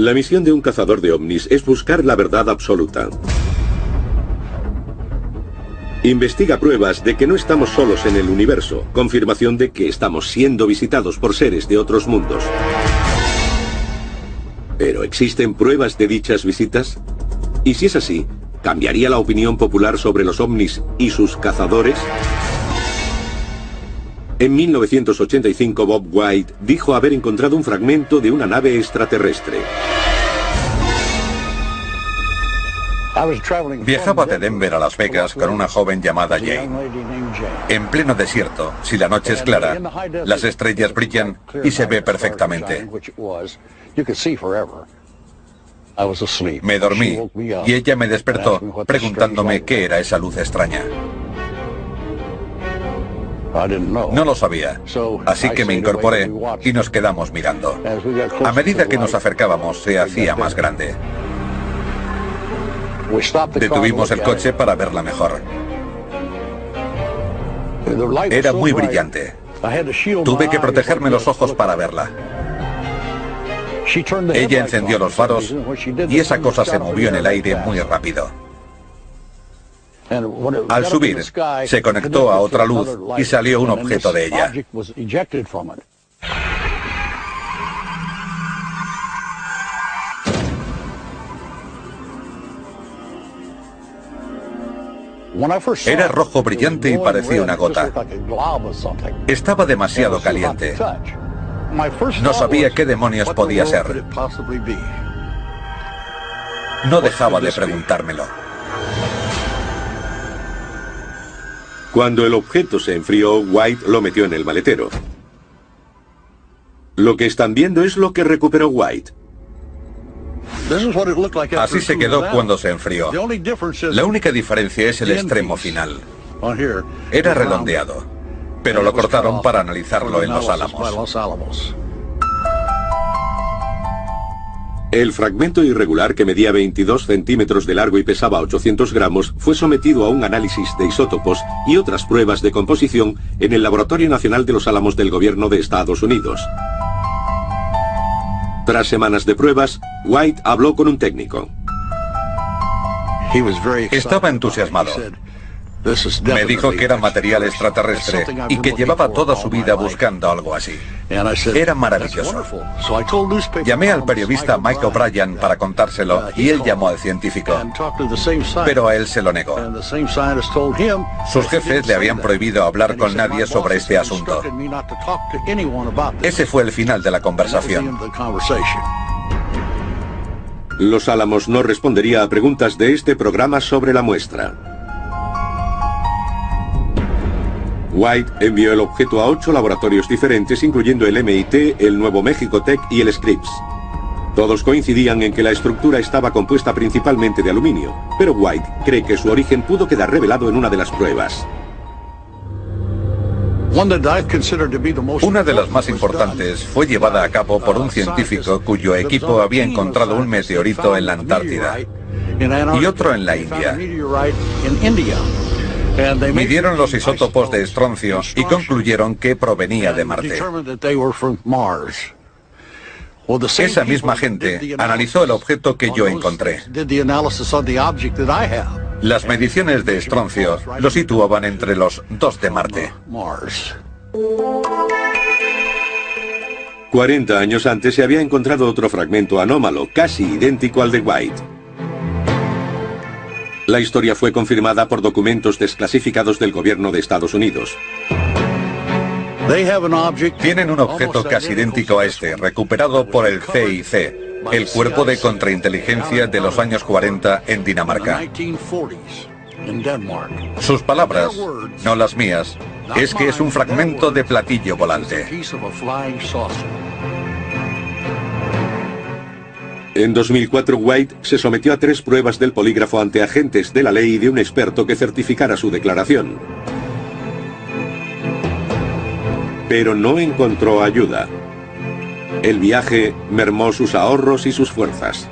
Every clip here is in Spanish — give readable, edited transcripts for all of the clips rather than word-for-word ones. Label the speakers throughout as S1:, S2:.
S1: La misión de un cazador de ovnis es buscar la verdad absoluta. Investiga pruebas de que no estamos solos en el universo, confirmación de que estamos siendo visitados por seres de otros mundos. ¿Pero existen pruebas de dichas visitas? Y si es así, ¿cambiaría la opinión popular sobre los ovnis y sus cazadores? En 1985, Bob White dijo haber encontrado un fragmento de una nave extraterrestre.
S2: Viajaba de Denver a Las Vegas con una joven llamada Jane. En pleno desierto, si la noche es clara, las estrellas brillan y se ve perfectamente. Me dormí y ella me despertó preguntándome qué era esa luz extraña. No lo sabía, así que me incorporé y nos quedamos mirando. A medida que nos acercábamos, se hacía más grande. Detuvimos el coche para verla mejor. Era muy brillante. Tuve que protegerme los ojos para verla. Ella encendió los faros y esa cosa se movió en el aire muy rápido. Al subir, se conectó a otra luz y salió un objeto de ella. Era rojo brillante y parecía una gota. Estaba demasiado caliente. No sabía qué demonios podía ser. No dejaba de preguntármelo.
S1: Cuando el objeto se enfrió, White lo metió en el maletero. Lo que están viendo es lo que recuperó White.
S2: Así se quedó cuando se enfrió. La única diferencia es el extremo final. Era redondeado, pero lo cortaron para analizarlo en Los Álamos.
S1: El fragmento irregular, que medía 22 centímetros de largo y pesaba 800 gramos, fue sometido a un análisis de isótopos y otras pruebas de composición en el Laboratorio Nacional de Los Álamos del Gobierno de Estados Unidos. Tras semanas de pruebas, White habló con un técnico.
S2: Estaba entusiasmado. Me dijo que era material extraterrestre y que llevaba toda su vida buscando algo así. Era maravilloso. Llamé al periodista Mike O'Brien para contárselo y él llamó al científico. Pero a él se lo negó. Sus jefes le habían prohibido hablar con nadie sobre este asunto. Ese fue el final de la conversación.
S1: Los Álamos no respondería a preguntas de este programa sobre la muestra. White envió el objeto a 8 laboratorios diferentes, incluyendo el MIT, el Nuevo México Tech y el Scripps. Todos coincidían en que la estructura estaba compuesta principalmente de aluminio, pero White cree que su origen pudo quedar revelado en una de las pruebas.
S2: Una de las más importantes fue llevada a cabo por un científico cuyo equipo había encontrado un meteorito en la Antártida y otro en la India. Midieron los isótopos de estroncio y concluyeron que provenía de Marte. Esa misma gente analizó el objeto que yo encontré. Las mediciones de estroncio lo situaban entre los 2 de Marte.
S1: 40 años antes se había encontrado otro fragmento anómalo, casi idéntico al de White. La historia fue confirmada por documentos desclasificados del gobierno de Estados Unidos.
S2: Tienen un objeto casi idéntico a este, recuperado por el CIC, el Cuerpo de Contrainteligencia de los años 40 en Dinamarca. Sus palabras, no las mías, es que es un fragmento de platillo volante.
S1: En 2004, White se sometió a 3 pruebas del polígrafo ante agentes de la ley y de un experto que certificara su declaración. Pero no encontró ayuda. El viaje mermó sus ahorros y sus fuerzas.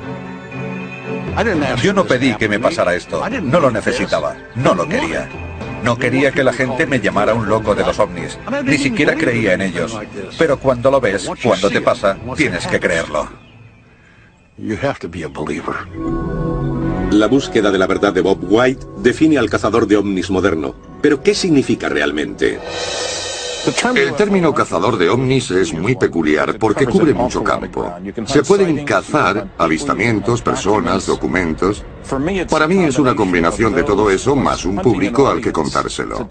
S2: Yo no pedí que me pasara esto, no lo necesitaba, no lo quería. No quería que la gente me llamara un loco de los ovnis, ni siquiera creía en ellos. Pero cuando lo ves, cuando te pasa, tienes que creerlo.
S1: La búsqueda de la verdad de Bob White define al cazador de ovnis moderno. ¿Pero qué significa realmente?
S3: El término cazador de ovnis es muy peculiar porque cubre mucho campo. Se pueden cazar avistamientos, personas, documentos. Para mí es una combinación de todo eso más un público al que contárselo.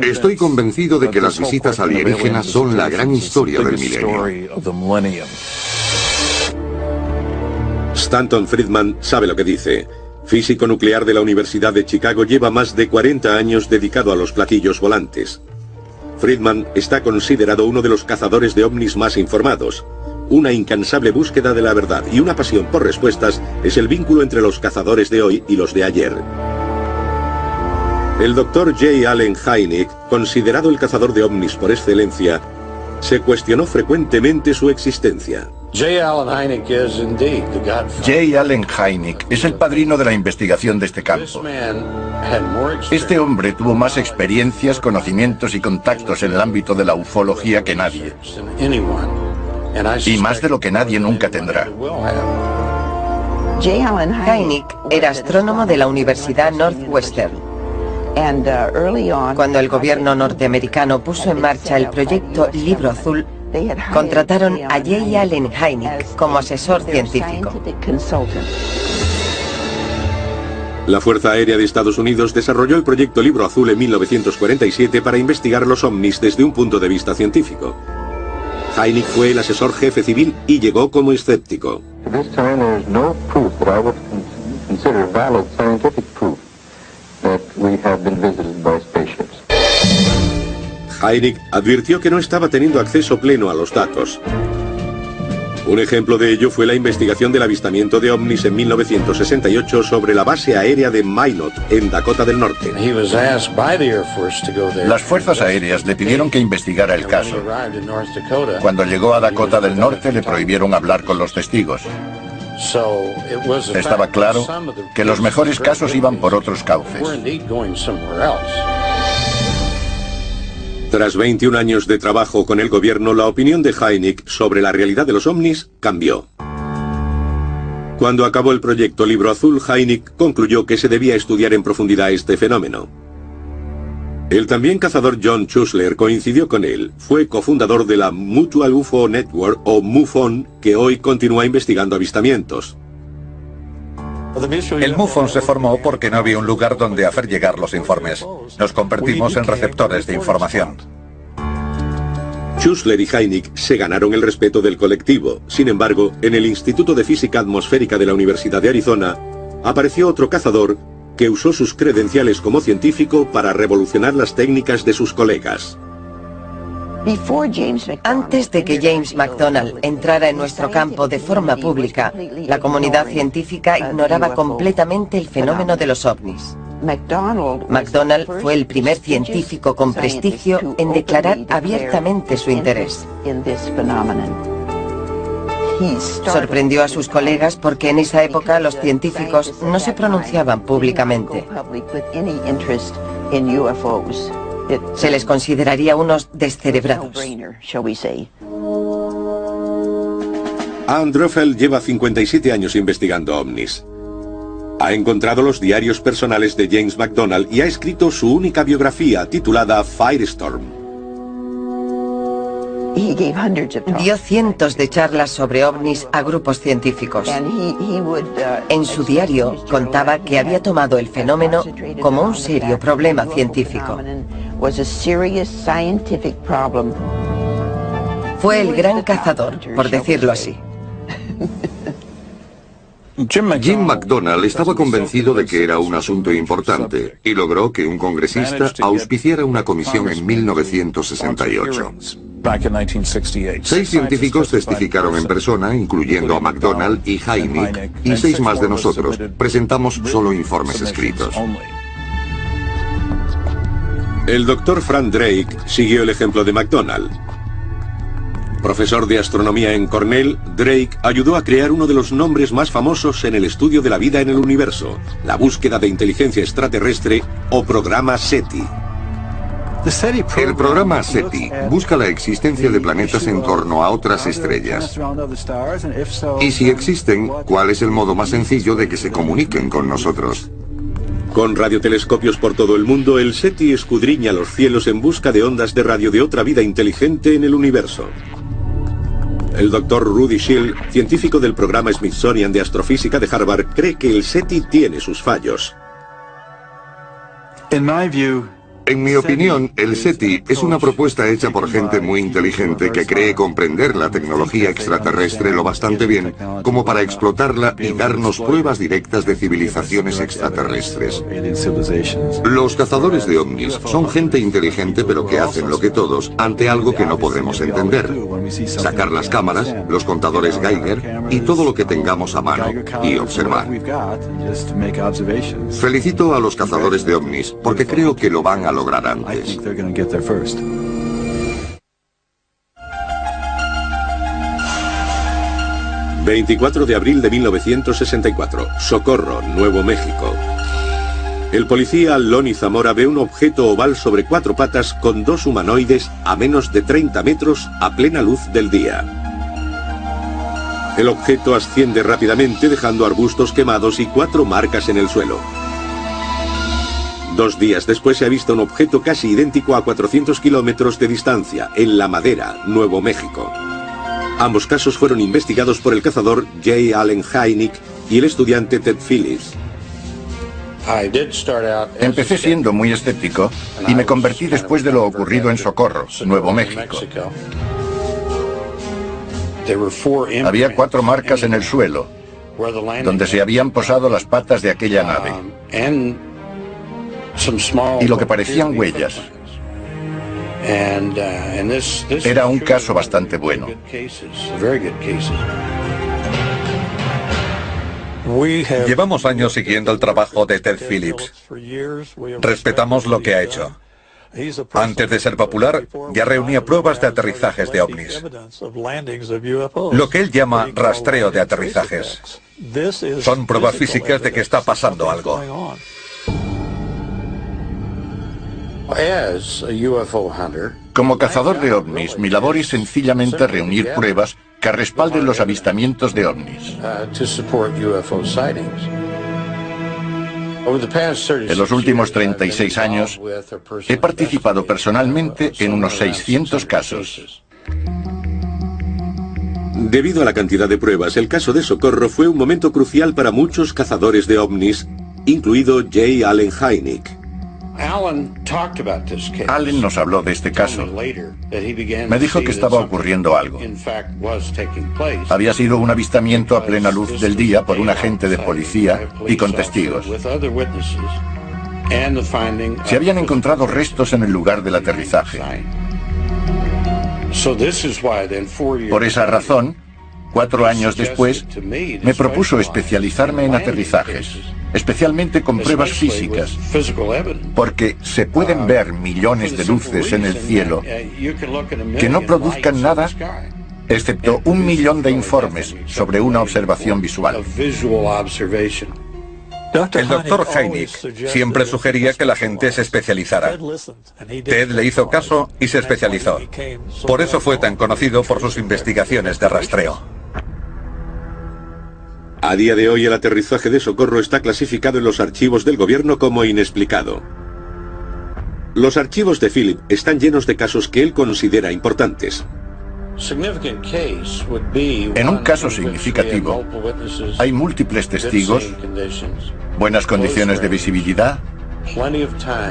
S3: Estoy convencido de que las visitas alienígenas son la gran historia del milenio.
S1: Stanton Friedman sabe lo que dice. Físico nuclear de la Universidad de Chicago, lleva más de 40 años dedicado a los platillos volantes. Friedman está considerado uno de los cazadores de ovnis más informados. Una incansable búsqueda de la verdad y una pasión por respuestas es el vínculo entre los cazadores de hoy y los de ayer. El Dr. J. Allen Hynek, considerado el cazador de ovnis por excelencia, se cuestionó frecuentemente su existencia.
S2: J. Allen Hynek es el padrino de la investigación de este campo. Este hombre tuvo más experiencias, conocimientos y contactos en el ámbito de la ufología que nadie. Y más de lo que nadie nunca tendrá.
S4: Hynek era astrónomo de la Universidad Northwestern. Cuando el gobierno norteamericano puso en marcha el proyecto Libro Azul, contrataron a J. Allen Hynek como asesor científico.
S1: La Fuerza Aérea de Estados Unidos desarrolló el proyecto Libro Azul en 1947 para investigar los ovnis desde un punto de vista científico. Hynek fue el asesor jefe civil y llegó como escéptico. Hynek advirtió que no estaba teniendo acceso pleno a los datos. Un ejemplo de ello fue la investigación del avistamiento de ovnis en 1968 sobre la base aérea de Minot, en Dakota del Norte.
S2: Las fuerzas aéreas le pidieron que investigara el caso. Cuando llegó a Dakota del Norte le prohibieron hablar con los testigos. Estaba claro que los mejores casos iban por otros cauces.
S1: Tras 21 años de trabajo con el gobierno, la opinión de Hynek sobre la realidad de los ovnis cambió. Cuando acabó el proyecto Libro Azul, Hynek concluyó que se debía estudiar en profundidad este fenómeno. El también cazador John Schuessler coincidió con él. Fue cofundador de la Mutual UFO Network, o MUFON, que hoy continúa investigando avistamientos.
S2: El MUFON se formó porque no había un lugar donde hacer llegar los informes. Nos convertimos en receptores de información.
S1: Schuessler y Hynek se ganaron el respeto del colectivo. Sin embargo, en el Instituto de Física Atmosférica de la Universidad de Arizona, apareció otro cazador que usó sus credenciales como científico para revolucionar las técnicas de sus colegas.
S4: Antes de que James McDonald entrara en nuestro campo de forma pública, la comunidad científica ignoraba completamente el fenómeno de los ovnis. McDonald fue el primer científico con prestigio en declarar abiertamente su interés. Sorprendió a sus colegas porque en esa época los científicos no se pronunciaban públicamente. Se les consideraría unos descerebrados.
S1: Ann Druffel lleva 57 años investigando ovnis. Ha encontrado los diarios personales de James McDonald y ha escrito su única biografía titulada Firestorm.
S4: Dio cientos de charlas sobre ovnis a grupos científicos. En su diario contaba que había tomado el fenómeno como un serio problema científico. Fue el gran cazador, por decirlo así.
S3: Jim McDonald estaba convencido de que era un asunto importante y logró que un congresista auspiciara una comisión en 1968. 6 científicos testificaron en persona, incluyendo a McDonald y Hynek, y 6 más de nosotros. Presentamos solo informes escritos.
S1: El Dr. Frank Drake siguió el ejemplo de McDonald. Profesor de astronomía en Cornell, Drake ayudó a crear uno de los nombres más famosos en el estudio de la vida en el universo, la búsqueda de inteligencia extraterrestre o programa SETI.
S3: El programa SETI busca la existencia de planetas en torno a otras estrellas. Y si existen, ¿cuál es el modo más sencillo de que se comuniquen con nosotros?
S1: Con radiotelescopios por todo el mundo, el SETI escudriña los cielos en busca de ondas de radio de otra vida inteligente en el universo. El Dr. Rudy Schill, científico del programa Smithsonian de Astrofísica de Harvard, cree que el SETI tiene sus fallos.
S3: En mi opinión, el SETI es una propuesta hecha por gente muy inteligente que cree comprender la tecnología extraterrestre lo bastante bien como para explotarla y darnos pruebas directas de civilizaciones extraterrestres. Los cazadores de ovnis son gente inteligente pero que hacen lo que todos ante algo que no podemos entender. Sacar las cámaras, los contadores Geiger y todo lo que tengamos a mano y observar. Felicito a los cazadores de ovnis porque creo que lo van a lograr antes.
S1: 24 de abril de 1964, Socorro, Nuevo México. El policía Lonnie Zamora ve un objeto oval sobre 4 patas con 2 humanoides a menos de 30 metros a plena luz del día. El objeto asciende rápidamente dejando arbustos quemados y 4 marcas en el suelo. 2 días después se ha visto un objeto casi idéntico a 400 kilómetros de distancia, en La Madera, Nuevo México. Ambos casos fueron investigados por el cazador J. Allen Hynek y el estudiante Ted Phillips.
S5: Empecé siendo muy escéptico y me convertí después de lo ocurrido en Socorro, Nuevo México. Había 4 marcas en el suelo, donde se habían posado las patas de aquella nave. Y lo que parecían huellas. Era un caso bastante bueno.
S2: Llevamos años siguiendo el trabajo de Ted Phillips. Respetamos lo que ha hecho. Antes de ser popular, ya reunía pruebas de aterrizajes de ovnis. Lo que él llama rastreo de aterrizajes. Son pruebas físicas de que está pasando algo.
S5: Como cazador de ovnis, mi labor es sencillamente reunir pruebas que respalden los avistamientos de ovnis. En los últimos 36 años, he participado personalmente en unos 600 casos.
S1: Debido a la cantidad de pruebas, el caso de Socorro fue un momento crucial para muchos cazadores de ovnis, incluido J. Allen Hynek.
S5: Allen nos habló de este caso. Me dijo que estaba ocurriendo algo. Había sido un avistamiento a plena luz del día por un agente de policía y con testigos. Se habían encontrado restos en el lugar del aterrizaje. Por esa razón, 4 años después, me propuso especializarme en aterrizajes, especialmente con pruebas físicas, porque se pueden ver millones de luces en el cielo que no produzcan nada, excepto 1 millón de informes sobre una observación visual.
S2: El Dr. Hynek siempre sugería que la gente se especializara. Ted le hizo caso y se especializó. Por eso fue tan conocido por sus investigaciones de rastreo.
S1: A día de hoy el aterrizaje de Socorro está clasificado en los archivos del gobierno como inexplicado. Los archivos de Philip están llenos de casos que él considera importantes.
S5: En un caso significativo, hay múltiples testigos, buenas condiciones de visibilidad,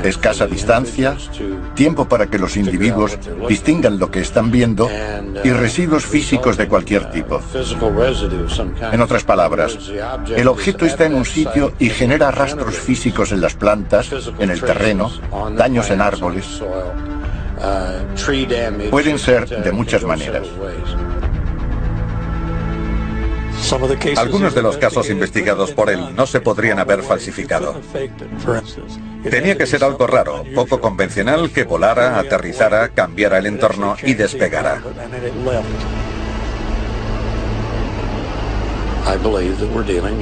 S5: escasa distancia, tiempo para que los individuos distingan lo que están viendo y residuos físicos de cualquier tipo. En otras palabras, el objeto está en un sitio y genera rastros físicos en las plantas, en el terreno, daños en árboles. Pueden ser de muchas maneras.
S2: Algunos de los casos investigados por él no se podrían haber falsificado. Tenía que ser algo raro, poco convencional, que volara, aterrizara, cambiara el entorno y despegara.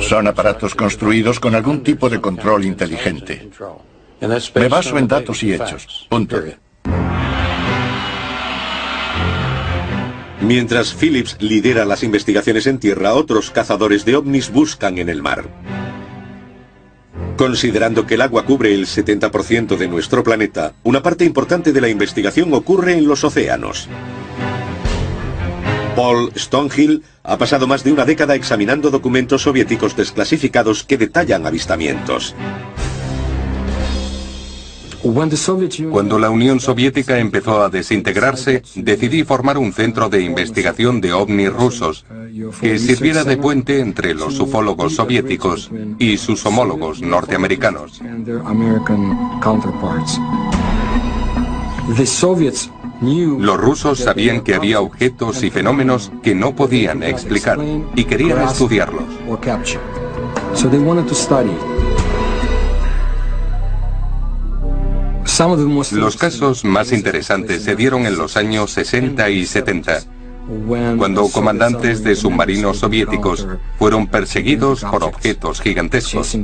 S5: Son aparatos construidos con algún tipo de control inteligente. Me baso en datos y hechos. Punto.
S1: Mientras Phillips lidera las investigaciones en tierra, otros cazadores de ovnis buscan en el mar. Considerando que el agua cubre el 70% de nuestro planeta, una parte importante de la investigación ocurre en los océanos. Paul Stonehill ha pasado más de una década examinando documentos soviéticos desclasificados que detallan avistamientos.
S6: Cuando la Unión Soviética empezó a desintegrarse, decidí formar un centro de investigación de ovnis rusos que sirviera de puente entre los ufólogos soviéticos y sus homólogos norteamericanos. Los rusos sabían que había objetos y fenómenos que no podían explicar y querían estudiarlos. Los casos más interesantes se dieron en los años 60 y 70, cuando comandantes de submarinos soviéticos fueron perseguidos por objetos gigantescos.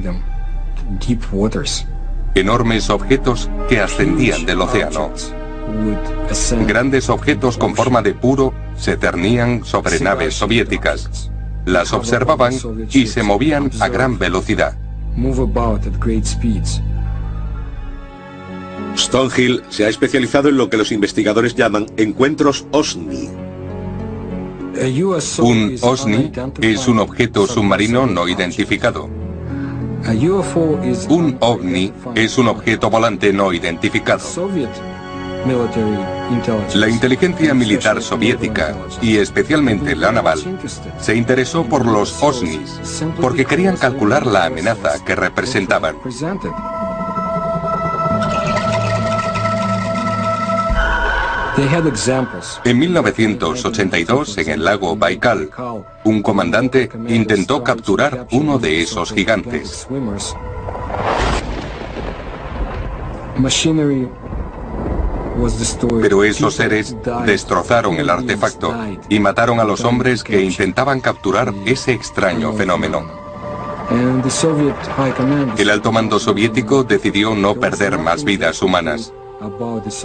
S6: Enormes objetos que ascendían del océano. Grandes objetos con forma de puro se cernían sobre naves soviéticas. Las observaban y se movían a gran velocidad.
S1: Stonehill se ha especializado en lo que los investigadores llaman encuentros OSNI.
S6: Un OSNI es un objeto submarino no identificado. Un OVNI es un objeto volante no identificado. La inteligencia militar soviética, y especialmente la naval, se interesó por los OSNIs porque querían calcular la amenaza que representaban. En 1982, en el lago Baikal, un comandante intentó capturar uno de esos gigantes. Pero esos seres destrozaron el artefacto y mataron a los hombres que intentaban capturar ese extraño fenómeno. El alto mando soviético decidió no perder más vidas humanas.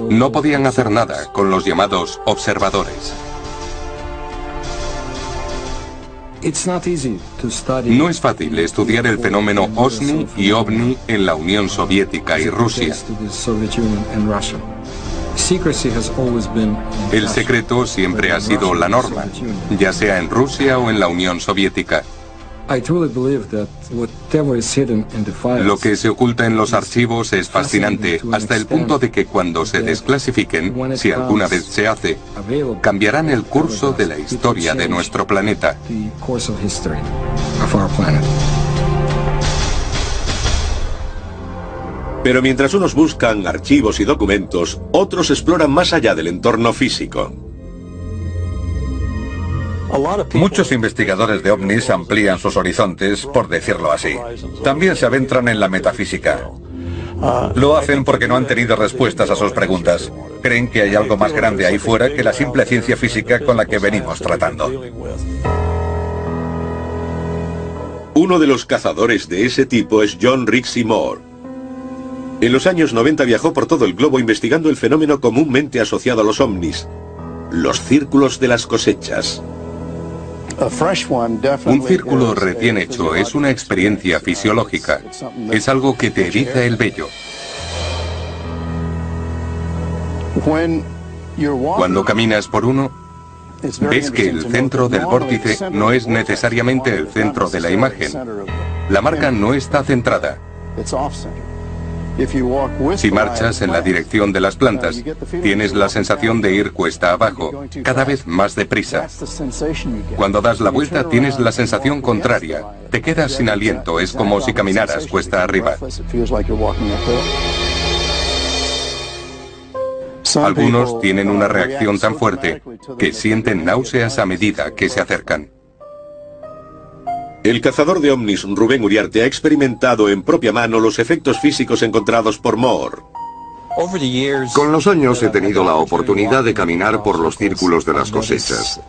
S6: No podían hacer nada con los llamados observadores. No es fácil estudiar el fenómeno OSNI y OVNI en la Unión Soviética y Rusia. El secreto siempre ha sido la norma, ya sea en Rusia o en la Unión Soviética. Lo que se oculta en los archivos es fascinante, hasta el punto de que cuando se desclasifiquen, si alguna vez se hace, cambiarán el curso de la historia de nuestro planeta.
S1: Pero mientras unos buscan archivos y documentos, otros exploran más allá del entorno físico.
S2: Muchos investigadores de ovnis amplían sus horizontes, por decirlo así. También se adentran en la metafísica. Lo hacen porque no han tenido respuestas a sus preguntas. Creen que hay algo más grande ahí fuera que la simple ciencia física con la que venimos tratando.
S1: Uno de los cazadores de ese tipo es John Rixey Moore. En los años 90 viajó por todo el globo investigando el fenómeno comúnmente asociado a los ovnis, los círculos de las cosechas.
S6: Un círculo recién hecho es una experiencia fisiológica. Es algo que te eriza el vello. Cuando caminas por uno, ves que el centro del vórtice no es necesariamente el centro de la imagen. La marca no está centrada. Si marchas en la dirección de las plantas, tienes la sensación de ir cuesta abajo, cada vez más deprisa. Cuando das la vuelta, tienes la sensación contraria. Te quedas sin aliento, es como si caminaras cuesta arriba. Algunos tienen una reacción tan fuerte que sienten náuseas a medida que se acercan.
S1: El cazador de ovnis Rubén Uriarte ha experimentado en propia mano los efectos físicos encontrados por Moore.
S3: Con los años he tenido la oportunidad de caminar por los círculos de las cosechas.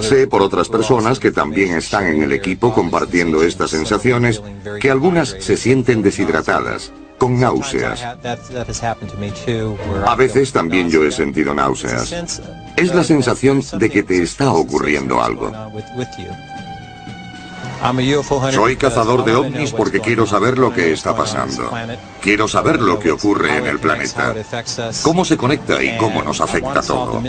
S3: Sé por otras personas que también están en el equipo compartiendo estas sensaciones que algunas se sienten deshidratadas, con náuseas. A veces también yo he sentido náuseas. Es la sensación de que te está ocurriendo algo. Soy cazador de ovnis porque quiero saber lo que está pasando. Quiero saber lo que ocurre en el planeta, cómo se conecta y cómo nos afecta todo.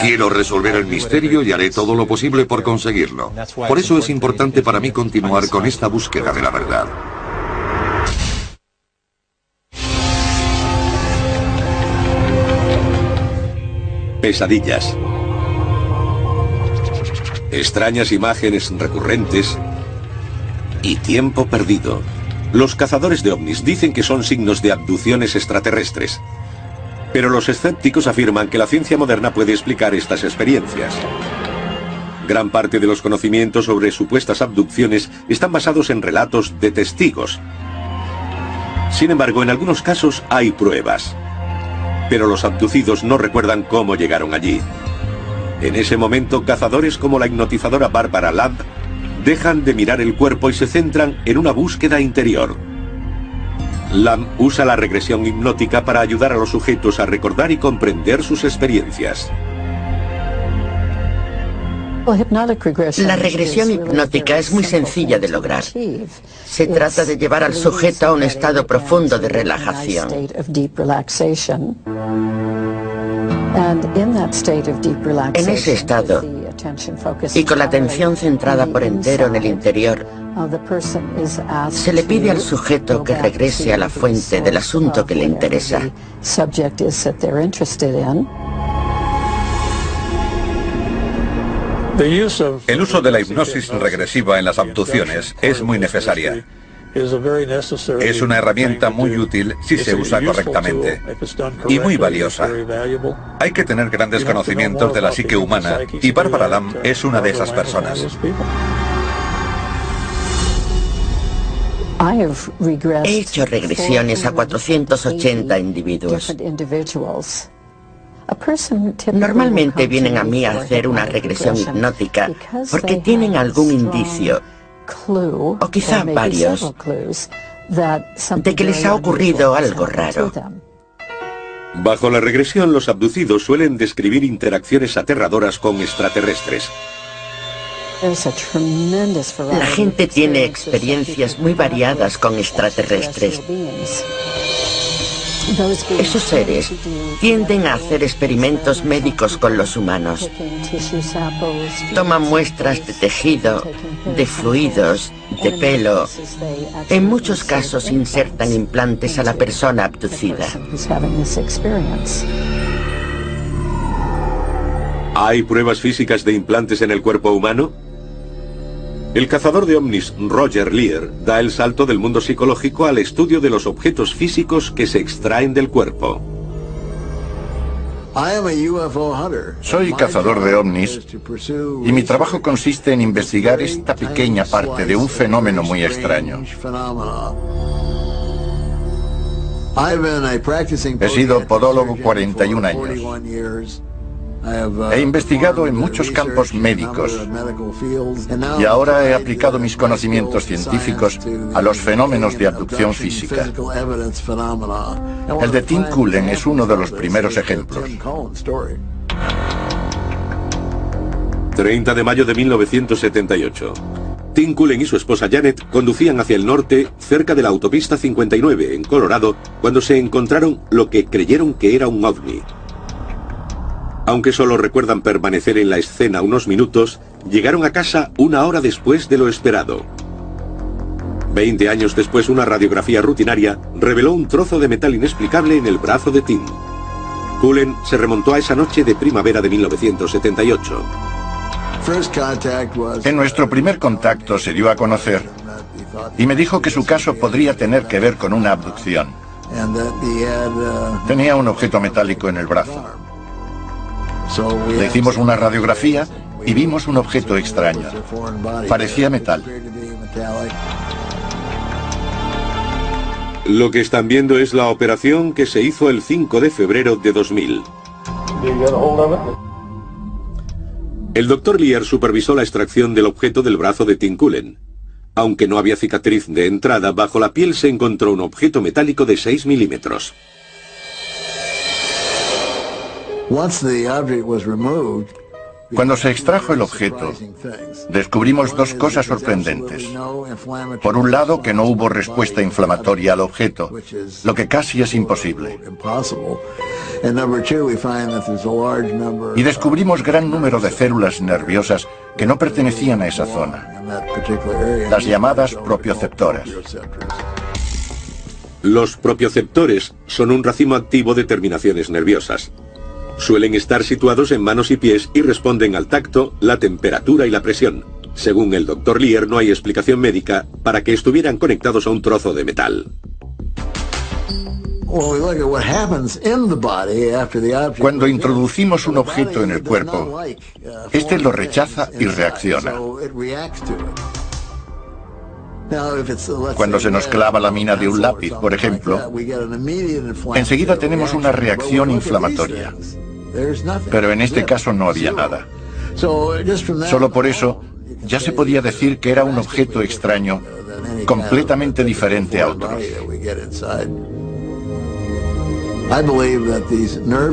S3: Quiero resolver el misterio y haré todo lo posible por conseguirlo. Por eso es importante para mí continuar con esta búsqueda de la verdad.
S1: Pesadillas. Extrañas imágenes recurrentes y tiempo perdido. Los cazadores de ovnis dicen que son signos de abducciones extraterrestres. Pero los escépticos afirman que la ciencia moderna puede explicar estas experiencias. Gran parte de los conocimientos sobre supuestas abducciones están basados en relatos de testigos. Sin embargo, en algunos casos hay pruebas. Pero los abducidos no recuerdan cómo llegaron allí. En ese momento, cazadores como la hipnotizadora Barbara Lamb dejan de mirar el cuerpo y se centran en una búsqueda interior. Lamb usa la regresión hipnótica para ayudar a los sujetos a recordar y comprender sus experiencias.
S7: La regresión hipnótica es muy sencilla de lograr. Se trata de llevar al sujeto a un estado profundo de relajación. En ese estado, y con la atención centrada por entero en el interior, se le pide al sujeto que regrese a la fuente del asunto que le interesa.
S2: El uso de la hipnosis regresiva en las abducciones es muy necesaria. Es una herramienta muy útil si se usa correctamente y muy valiosa. Hay que tener grandes conocimientos de la psique humana y Barbara Lamb es una de esas personas.
S7: He hecho regresiones a 480 individuos. Normalmente vienen a mí a hacer una regresión hipnótica porque tienen algún indicio, o quizá varios, de que les ha ocurrido algo raro.
S1: Bajo la regresión, los abducidos suelen describir interacciones aterradoras con extraterrestres.
S7: La gente tiene experiencias muy variadas con extraterrestres. Esos seres tienden a hacer experimentos médicos con los humanos. Toman muestras de tejido, de fluidos, de pelo. En muchos casos insertan implantes a la persona abducida.
S1: ¿Hay pruebas físicas de implantes en el cuerpo humano? El cazador de ovnis Roger Lear da el salto del mundo psicológico al estudio de los objetos físicos que se extraen del cuerpo.
S5: Soy cazador de ovnis y mi trabajo consiste en investigar esta pequeña parte de un fenómeno muy extraño. He sido podólogo 41 años. He investigado en muchos campos médicos y ahora he aplicado mis conocimientos científicos a los fenómenos de abducción física. El de Tim Cullen es uno de los primeros ejemplos.
S1: 30 de mayo de 1978. Tim Cullen y su esposa Janet conducían hacia el norte cerca de la autopista 59 en Colorado cuando se encontraron lo que creyeron que era un ovni. Aunque solo recuerdan permanecer en la escena unos minutos, llegaron a casa una hora después de lo esperado. 20 años después, una radiografía rutinaria reveló un trozo de metal inexplicable en el brazo de Tim. Cullen se remontó a esa noche de primavera de 1978.
S5: En nuestro primer contacto se dio a conocer y me dijo que su caso podría tener que ver con una abducción. Tenía un objeto metálico en el brazo. Le hicimos una radiografía y vimos un objeto extraño. Parecía metal.
S1: Lo que están viendo es la operación que se hizo el 5 de febrero de 2000. El Dr. Lear supervisó la extracción del objeto del brazo de Tim Cullen. Aunque no había cicatriz de entrada, bajo la piel se encontró un objeto metálico de 6 milímetros.
S5: Cuando se extrajo el objeto, descubrimos dos cosas sorprendentes. Por un lado, que no hubo respuesta inflamatoria al objeto, lo que casi es imposible. Y descubrimos gran número de células nerviosas que no pertenecían a esa zona, las llamadas propioceptoras.
S1: Los propioceptores son un racimo activo de terminaciones nerviosas. Suelen estar situados en manos y pies y responden al tacto, la temperatura y la presión. Según el Dr. Lear, no hay explicación médica para que estuvieran conectados a un trozo de metal.
S5: Cuando introducimos un objeto en el cuerpo, este lo rechaza y reacciona. Cuando se nos clava la mina de un lápiz, por ejemplo, enseguida tenemos una reacción inflamatoria. Pero en este caso no había nada. Solo por eso ya se podía decir que era un objeto extraño, completamente diferente a otros.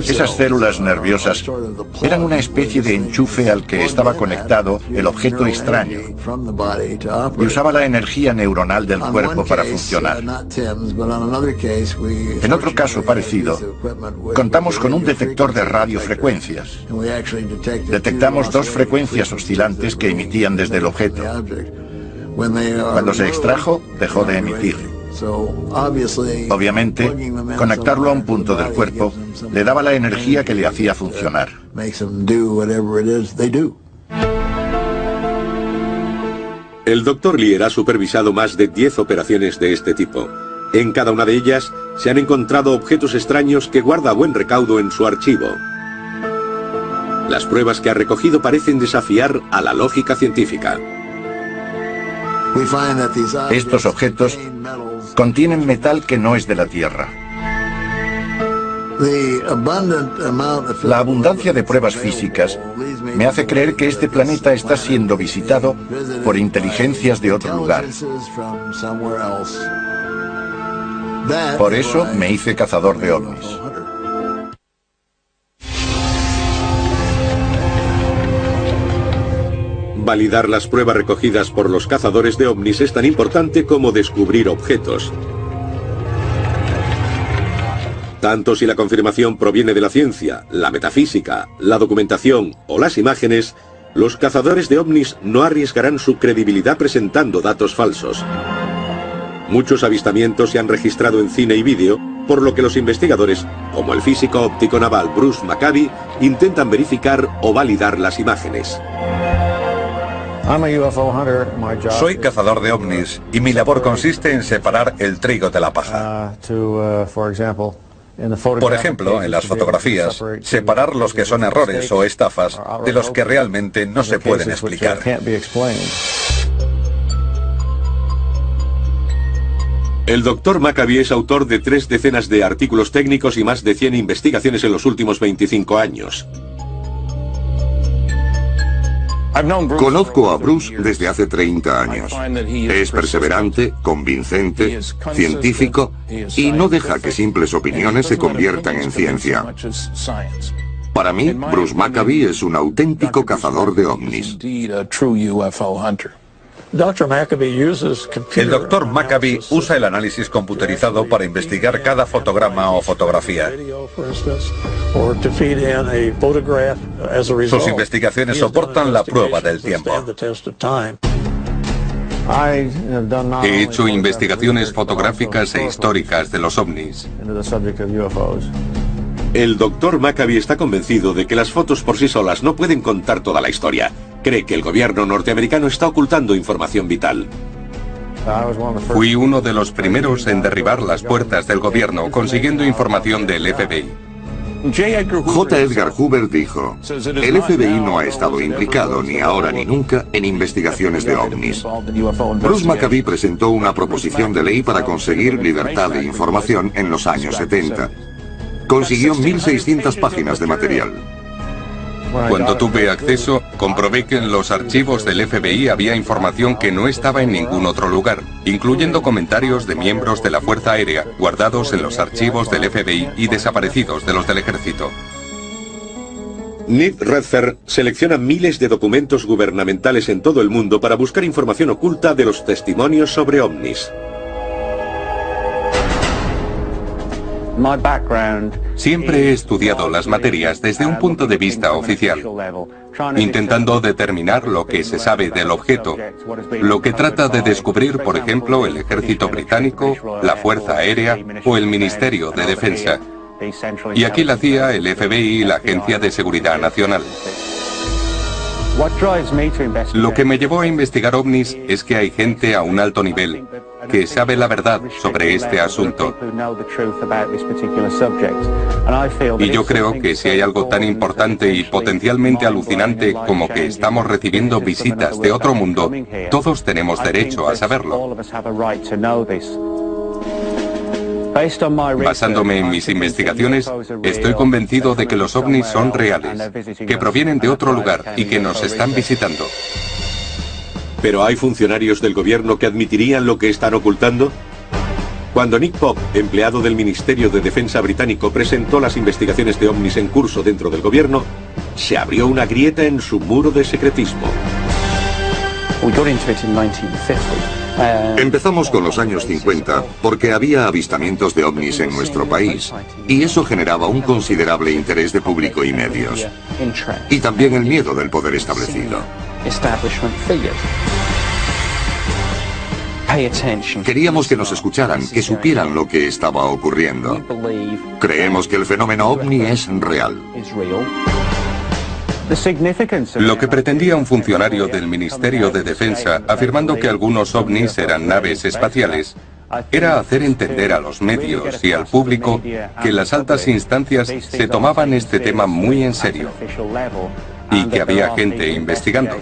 S5: Esas células nerviosas eran una especie de enchufe al que estaba conectado el objeto extraño y usaba la energía neuronal del cuerpo para funcionar. En otro caso parecido, contamos con un detector de radiofrecuencias. Detectamos dos frecuencias oscilantes que emitían desde el objeto. Cuando se extrajo, dejó de emitir. Obviamente, conectarlo a un punto del cuerpo le daba la energía que le hacía funcionar.
S1: El Dr. Lear ha supervisado más de 10 operaciones de este tipo. En cada una de ellas se han encontrado objetos extraños que guarda a buen recaudo en su archivo. Las pruebas que ha recogido parecen desafiar a la lógica científica.
S5: Estos objetos contienen metal que no es de la Tierra. La abundancia de pruebas físicas me hace creer que este planeta está siendo visitado por inteligencias de otro lugar. Por eso me hice cazador de ovnis.
S1: Validar las pruebas recogidas por los cazadores de ovnis es tan importante como descubrir objetos. Tanto si la confirmación proviene de la ciencia, la metafísica, la documentación o las imágenes, los cazadores de ovnis no arriesgarán su credibilidad presentando datos falsos. Muchos avistamientos se han registrado en cine y vídeo, por lo que los investigadores, como el físico óptico naval Bruce Maccabee, intentan verificar o validar las imágenes.
S2: Soy cazador de ovnis y mi labor consiste en separar el trigo de la paja. Por ejemplo, en las fotografías, separar los que son errores o estafas de los que realmente no se pueden explicar.
S1: El Dr. Maccabee es autor de 3 decenas de artículos técnicos y más de 100 investigaciones en los últimos 25 años.
S3: Conozco a Bruce desde hace 30 años. Es perseverante, convincente, científico y no deja que simples opiniones se conviertan en ciencia. Para mí, Bruce Maccabee es un auténtico cazador de ovnis.
S2: El Dr. Maccabee usa el análisis computerizado para investigar cada fotograma o fotografía. Sus investigaciones soportan la prueba del tiempo.
S6: He hecho investigaciones fotográficas e históricas de los ovnis.
S1: El Dr. Maccabee está convencido de que las fotos por sí solas no pueden contar toda la historia. Cree que el gobierno norteamericano está ocultando información vital.
S6: Fui uno de los primeros en derribar las puertas del gobierno consiguiendo información del FBI.
S3: J. Edgar Hoover dijo: el FBI no ha estado implicado, ni ahora ni nunca, en investigaciones de ovnis. Bruce Maccabee presentó una proposición de ley para conseguir libertad de información en los años 70. Consiguió 1.600 páginas de material.
S6: Cuando tuve acceso, comprobé que en los archivos del FBI había información que no estaba en ningún otro lugar, incluyendo comentarios de miembros de la Fuerza Aérea, guardados en los archivos del FBI y desaparecidos de los del Ejército.
S1: Nick Redfern selecciona miles de documentos gubernamentales en todo el mundo para buscar información oculta de los testimonios sobre ovnis.
S6: Siempre he estudiado las materias desde un punto de vista oficial, intentando determinar lo que se sabe del objeto, lo que trata de descubrir, por ejemplo, el Ejército Británico, la Fuerza Aérea o el Ministerio de Defensa. Y aquí la CIA, el FBI y la Agencia de Seguridad Nacional. Lo que me llevó a investigar ovnis es que hay gente a un alto nivel que sabe la verdad sobre este asunto. Y yo creo que si hay algo tan importante y potencialmente alucinante como que estamos recibiendo visitas de otro mundo, todos tenemos derecho a saberlo. Basándome en mis investigaciones, estoy convencido de que los ovnis son reales, que provienen de otro lugar y que nos están visitando.
S1: ¿Pero hay funcionarios del gobierno que admitirían lo que están ocultando? Cuando Nick Pope, empleado del Ministerio de Defensa británico, presentó las investigaciones de ovnis en curso dentro del gobierno, se abrió una grieta en su muro de secretismo.
S3: Empezamos con los años 50 porque había avistamientos de ovnis en nuestro país y eso generaba un considerable interés de público y medios. Y también el miedo del poder establecido. Queríamos que nos escucharan, que supieran lo que estaba ocurriendo. Creemos que el fenómeno ovni es real.
S6: Lo que pretendía un funcionario del Ministerio de Defensa, afirmando que algunos ovnis eran naves espaciales, era hacer entender a los medios y al público que las altas instancias se tomaban este tema muy en serio y que había gente investigando.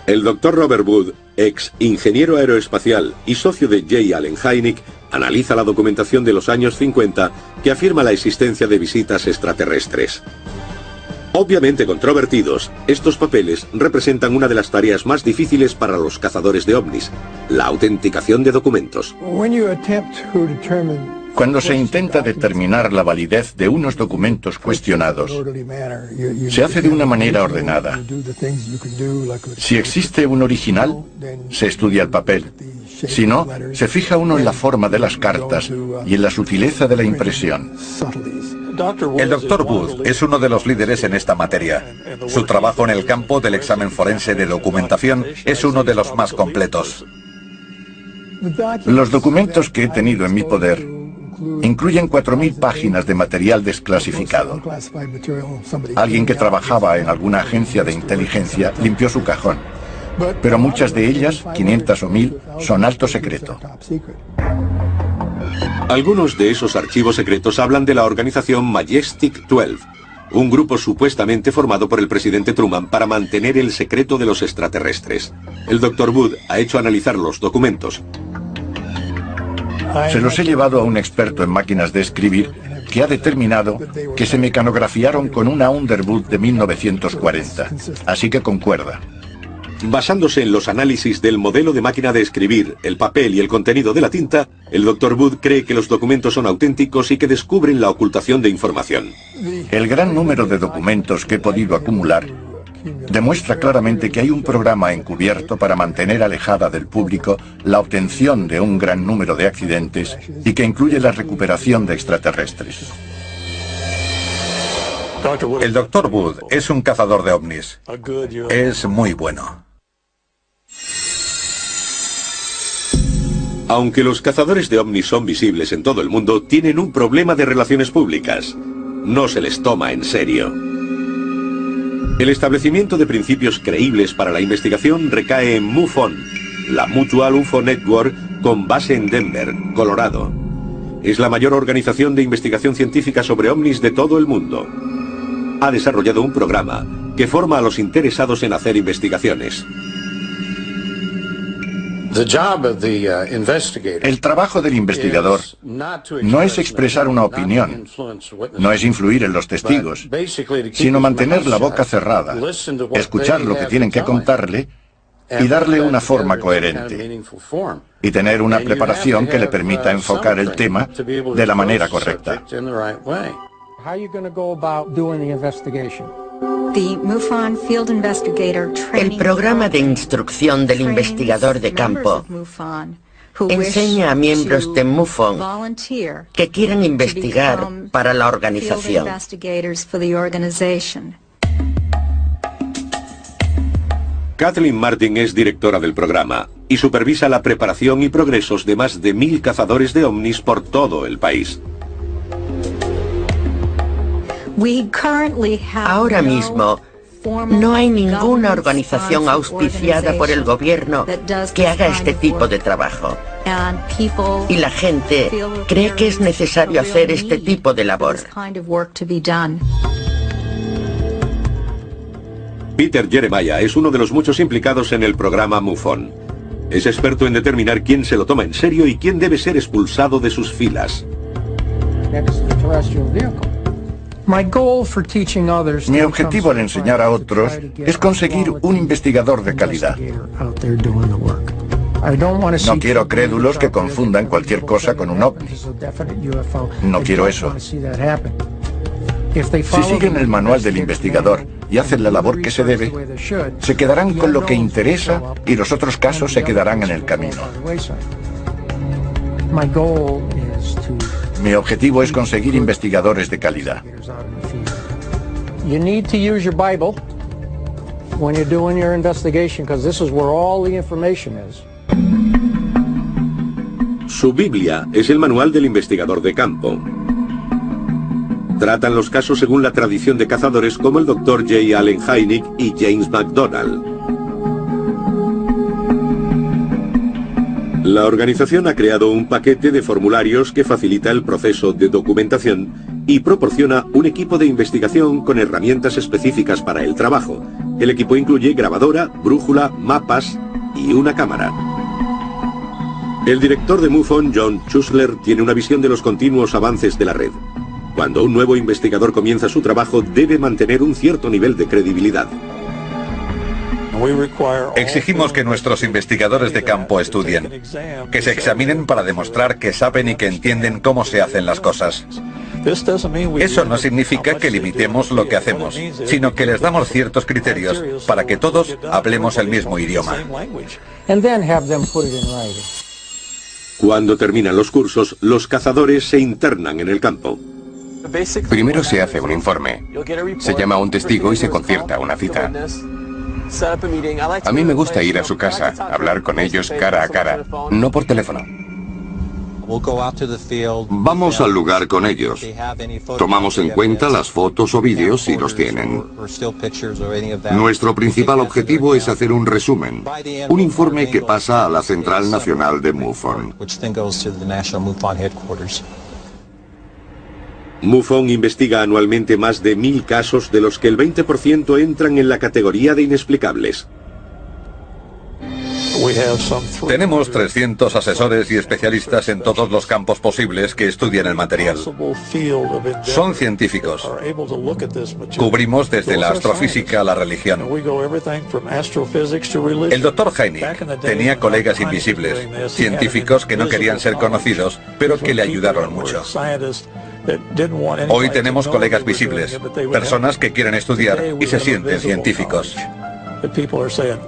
S1: El Dr. Robert Wood, ex ingeniero aeroespacial y socio de J. Allen Hynek, analiza la documentación de los años 50 que afirma la existencia de visitas extraterrestres. Obviamente controvertidos, estos papeles representan una de las tareas más difíciles para los cazadores de ovnis, la autenticación de documentos.
S5: Cuando se intenta determinar la validez de unos documentos cuestionados, se hace de una manera ordenada. Si existe un original, se estudia el papel. Si no, se fija uno en la forma de las cartas y en la sutileza de la impresión.
S2: El Dr. Wood es uno de los líderes en esta materia. Su trabajo en el campo del examen forense de documentación es uno de los más completos.
S5: Los documentos que he tenido en mi poder incluyen 4.000 páginas de material desclasificado. Alguien que trabajaba en alguna agencia de inteligencia limpió su cajón, pero muchas de ellas, 500 o 1.000, son alto secreto.
S1: Algunos de esos archivos secretos hablan de la organización Majestic 12, un grupo supuestamente formado por el presidente Truman para mantener el secreto de los extraterrestres. El Dr. Wood ha hecho analizar los documentos.
S5: Se los he llevado a un experto en máquinas de escribir que ha determinado que se mecanografiaron con una Underwood de 1940, así que concuerda.
S1: Basándose en los análisis del modelo de máquina de escribir, el papel y el contenido de la tinta, el Dr. Wood cree que los documentos son auténticos y que descubren la ocultación de información.
S5: El gran número de documentos que he podido acumular demuestra claramente que hay un programa encubierto para mantener alejada del público la obtención de un gran número de accidentes y que incluye la recuperación de extraterrestres.
S2: El Dr. Wood es un cazador de ovnis. Es muy bueno.
S1: Aunque los cazadores de ovnis son visibles en todo el mundo, tienen un problema de relaciones públicas. No se les toma en serio. El establecimiento de principios creíbles para la investigación recae en MUFON, la Mutual UFO Network con base en Denver, Colorado. es la mayor organización de investigación científica sobre ovnis de todo el mundo. Ha desarrollado un programa que forma a los interesados en hacer investigaciones.
S5: El trabajo del investigador no es expresar una opinión, no es influir en los testigos, sino mantener la boca cerrada, escuchar lo que tienen que contarle y darle una forma coherente, y tener una preparación que le permita enfocar el tema de la manera correcta.
S7: El programa de instrucción del investigador de campo enseña a miembros de MUFON que quieran investigar para la organización.
S1: Kathleen Martin es directora del programa y supervisa la preparación y progresos de más de 1000 cazadores de ovnis por todo el país.
S7: Ahora mismo, no hay ninguna organización auspiciada por el gobierno que haga este tipo de trabajo. Y la gente cree que es necesario hacer este tipo de labor.
S1: Peter Jeremiah es uno de los muchos implicados en el programa MUFON. Es experto en determinar quién se lo toma en serio y quién debe ser expulsado de sus filas.
S5: Mi objetivo al enseñar a otros es conseguir un investigador de calidad. No quiero crédulos que confundan cualquier cosa con un ovni. No quiero eso. Si siguen el manual del investigador y hacen la labor que se debe, se quedarán con lo que interesa y los otros casos se quedarán en el camino. Mi objetivo es conseguir investigadores de calidad.
S1: Su Biblia es el manual del investigador de campo. Tratan los casos según la tradición de cazadores como el Dr. J. Allen Hynek y James McDonald. La organización ha creado un paquete de formularios que facilita el proceso de documentación y proporciona un equipo de investigación con herramientas específicas para el trabajo. El equipo incluye grabadora, brújula, mapas y una cámara. El director de MUFON, John Schuessler, tiene una visión de los continuos avances de la red. Cuando un nuevo investigador comienza su trabajo, debe mantener un cierto nivel de credibilidad.
S2: Exigimos que nuestros investigadores de campo estudien, que se examinen para demostrar que saben y que entienden cómo se hacen las cosas. Eso no significa que limitemos lo que hacemos, sino que les damos ciertos criterios para que todos hablemos el mismo idioma.
S1: Cuando terminan los cursos, los cazadores se internan en el campo.
S8: Primero se hace un informe, se llama a un testigo y se concierta una cita. A mí me gusta ir a su casa, hablar con ellos cara a cara, no por teléfono.
S3: Vamos al lugar con ellos. Tomamos en cuenta las fotos o vídeos si los tienen. Nuestro principal objetivo es hacer un resumen, un informe que pasa a la Central Nacional de MUFON.
S1: MUFON investiga anualmente más de 1000 casos, de los que el 20% entran en la categoría de inexplicables.
S2: Tenemos 300 asesores y especialistas en todos los campos posibles que estudian el material. Son científicos. Cubrimos desde la astrofísica a la religión. El Dr. Hynek tenía colegas invisibles, científicos que no querían ser conocidos, pero que le ayudaron mucho. Hoy tenemos colegas visibles, personas que quieren estudiar y se sienten científicos.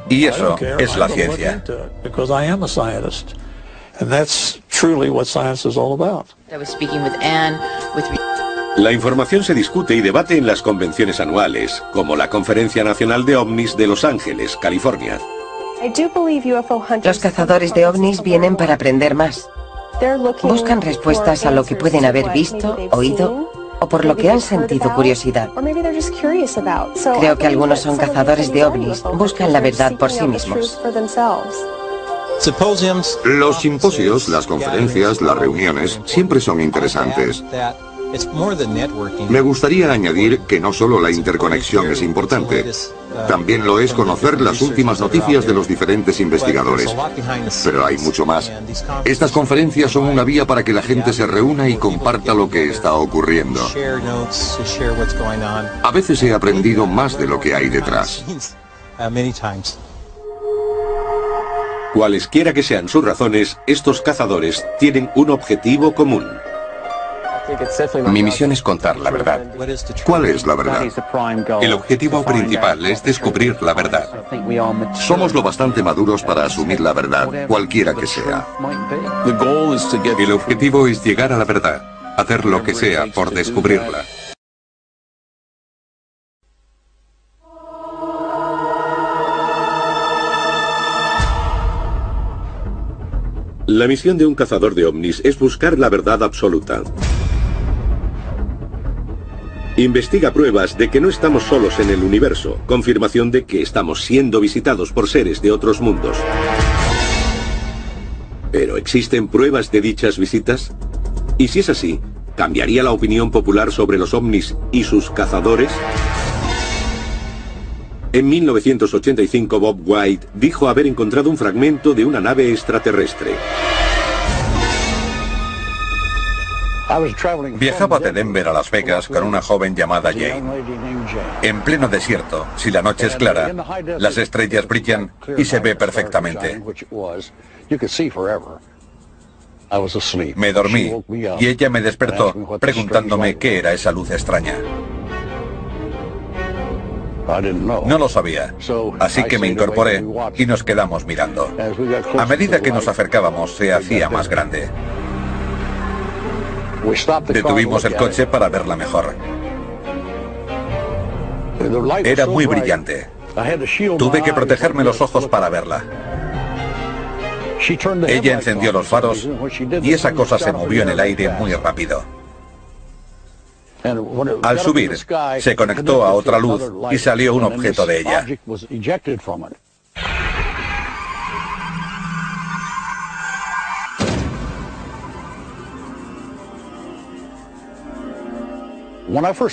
S2: Y eso es la ciencia.
S1: La información se discute y debate en las convenciones anuales, como la Conferencia Nacional de OVNIs de Los Ángeles, California.
S4: Los cazadores de ovnis vienen para aprender más. Buscan respuestas a lo que pueden haber visto, oído o por lo que han sentido curiosidad. Creo que algunos son cazadores de ovnis, buscan la verdad por sí mismos.
S3: Los simposios, las conferencias, las reuniones, siempre son interesantes. Me gustaría añadir que no solo la interconexión es importante, también lo es conocer las últimas noticias de los diferentes investigadores. Pero hay mucho más. Estas conferencias son una vía para que la gente se reúna y comparta lo que está ocurriendo. A veces he aprendido más de lo que hay detrás.
S1: Cualesquiera que sean sus razones, estos cazadores tienen un objetivo común.
S8: Mi misión es contar la verdad.
S3: ¿Cuál es la verdad?
S6: El objetivo principal es descubrir la verdad.
S3: Somos lo bastante maduros para asumir la verdad, cualquiera que sea.
S6: El objetivo es llegar a la verdad, hacer lo que sea por descubrirla.
S1: La misión de un cazador de ovnis es buscar la verdad absoluta. Investiga pruebas de que no estamos solos en el universo, confirmación de que estamos siendo visitados por seres de otros mundos. ¿Pero existen pruebas de dichas visitas? Y si es así, ¿cambiaría la opinión popular sobre los ovnis y sus cazadores? En 1985 Bob White dijo haber encontrado un fragmento de una nave extraterrestre.
S2: Viajaba de Denver a Las Vegas con una joven llamada Jane. En pleno desierto, si la noche es clara, las estrellas brillan y se ve perfectamente. Me dormí y ella me despertó preguntándome qué era esa luz extraña. No lo sabía, así que me incorporé y nos quedamos mirando. A medida que nos acercábamos, se hacía más grande. Detuvimos el coche para verla mejor. Era muy brillante. Tuve que protegerme los ojos para verla. Ella encendió los faros y esa cosa se movió en el aire muy rápido. Al subir, se conectó a otra luz y salió un objeto de ella.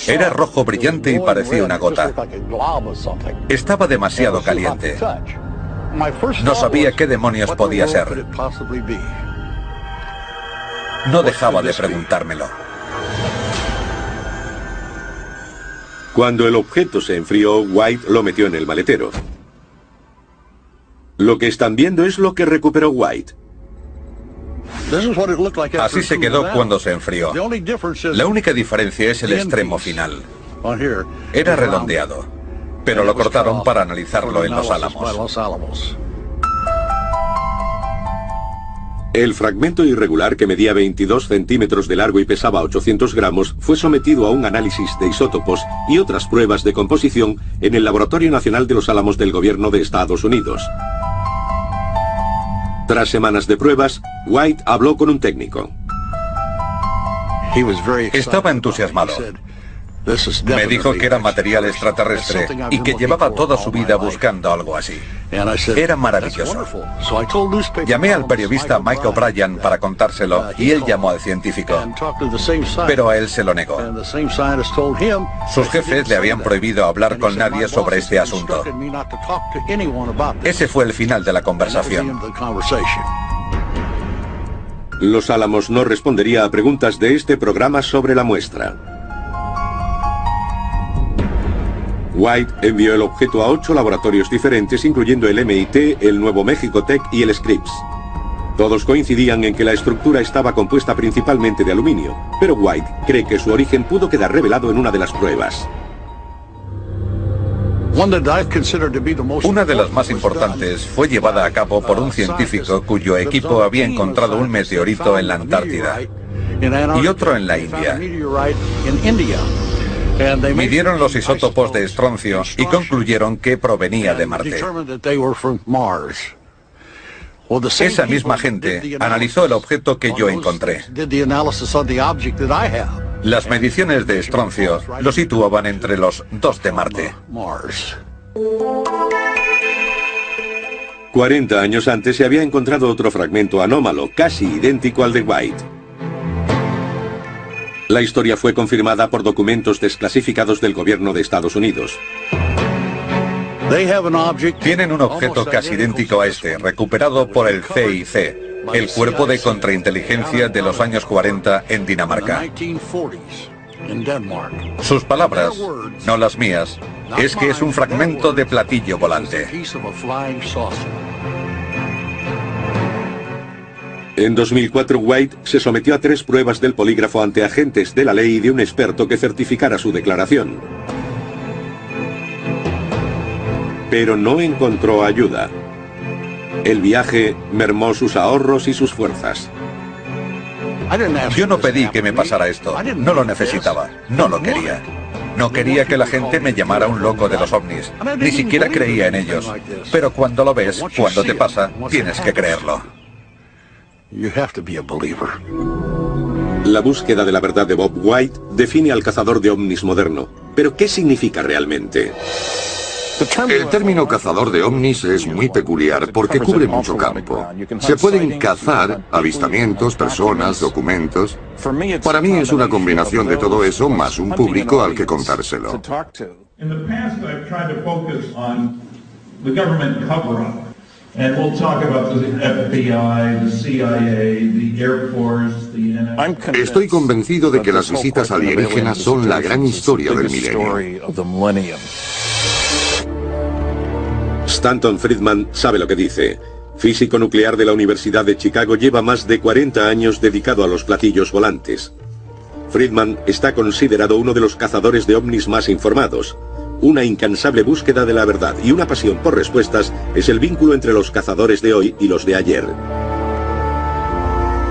S2: Era rojo brillante y parecía una gota. Estaba demasiado caliente. No sabía qué demonios podía ser. No dejaba de preguntármelo.
S1: Cuando el objeto se enfrió, White lo metió en el maletero. Lo que están viendo es lo que recuperó White.
S2: Así se quedó cuando se enfrió. La única diferencia es el extremo final. Era redondeado, pero lo cortaron para analizarlo en Los Álamos.
S1: El fragmento irregular, que medía 22 centímetros de largo y pesaba 800 gramos, fue sometido a un análisis de isótopos y otras pruebas de composición en el Laboratorio Nacional de Los Álamos del Gobierno de Estados Unidos. Tras semanas de pruebas, White habló con un técnico.
S2: Estaba entusiasmado. Me dijo que era material extraterrestre y que llevaba toda su vida buscando algo así. Era maravilloso. Llamé al periodista Mike O'Brien para contárselo y él llamó al científico. Pero a él se lo negó. Sus jefes le habían prohibido hablar con nadie sobre este asunto. Ese fue el final de la conversación.
S1: Los Álamos no respondería a preguntas de este programa sobre la muestra. White envió el objeto a 8 laboratorios diferentes, incluyendo el MIT, el Nuevo México Tech y el Scripps. Todos coincidían en que la estructura estaba compuesta principalmente de aluminio, pero White cree que su origen pudo quedar revelado en una de las pruebas.
S2: Una de las más importantes fue llevada a cabo por un científico cuyo equipo había encontrado un meteorito en la Antártida y otro en la India. Midieron los isótopos de estroncio y concluyeron que provenía de Marte. Esa misma gente analizó el objeto que yo encontré. Las mediciones de estroncio lo situaban entre los 2 de Marte.
S1: 40 años antes se había encontrado otro fragmento anómalo, casi idéntico al de White. La historia fue confirmada por documentos desclasificados del gobierno de Estados Unidos.
S2: Tienen un objeto casi idéntico a este, recuperado por el CIC, el Cuerpo de Contrainteligencia de los años 40 en Dinamarca. Sus palabras, no las mías, es que es un fragmento de platillo volante.
S1: En 2004, White se sometió a 3 pruebas del polígrafo ante agentes de la ley y de un experto que certificara su declaración. Pero no encontró ayuda. El viaje mermó sus ahorros y sus fuerzas.
S2: Yo no pedí que me pasara esto, no lo necesitaba, no lo quería. No quería que la gente me llamara un loco de los ovnis, ni siquiera creía en ellos. Pero cuando lo ves, cuando te pasa, tienes que creerlo.
S1: La búsqueda de la verdad de Bob White define al cazador de ovnis moderno. ¿Pero qué significa realmente?
S3: El término cazador de ovnis es muy peculiar porque cubre mucho campo. Se pueden cazar avistamientos, personas, documentos. Para mí es una combinación de todo eso más un público al que contárselo. Estoy convencido de que las visitas alienígenas son la gran historia del milenio.
S1: Stanton Friedman sabe lo que dice. Físico nuclear de la Universidad de Chicago, lleva más de 40 años dedicado a los platillos volantes. Friedman está considerado uno de los cazadores de ovnis más informados. Una incansable búsqueda de la verdad y una pasión por respuestas es el vínculo entre los cazadores de hoy y los de ayer.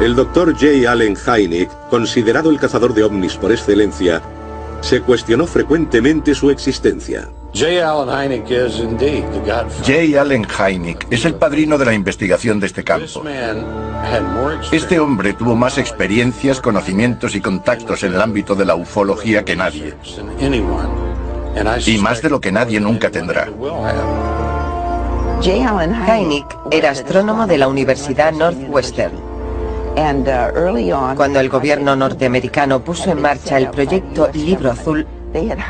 S1: El Dr. J. Allen Hynek, considerado el cazador de ovnis por excelencia, se cuestionó frecuentemente su existencia.
S5: J. Allen Hynek es el padrino de la investigación de este campo. Este hombre tuvo más experiencias, conocimientos y contactos en el ámbito de la ufología que nadie. Y más de lo que nadie nunca tendrá.
S4: Hynek era astrónomo de la Universidad Northwestern. Cuando el gobierno norteamericano puso en marcha el proyecto Libro Azul,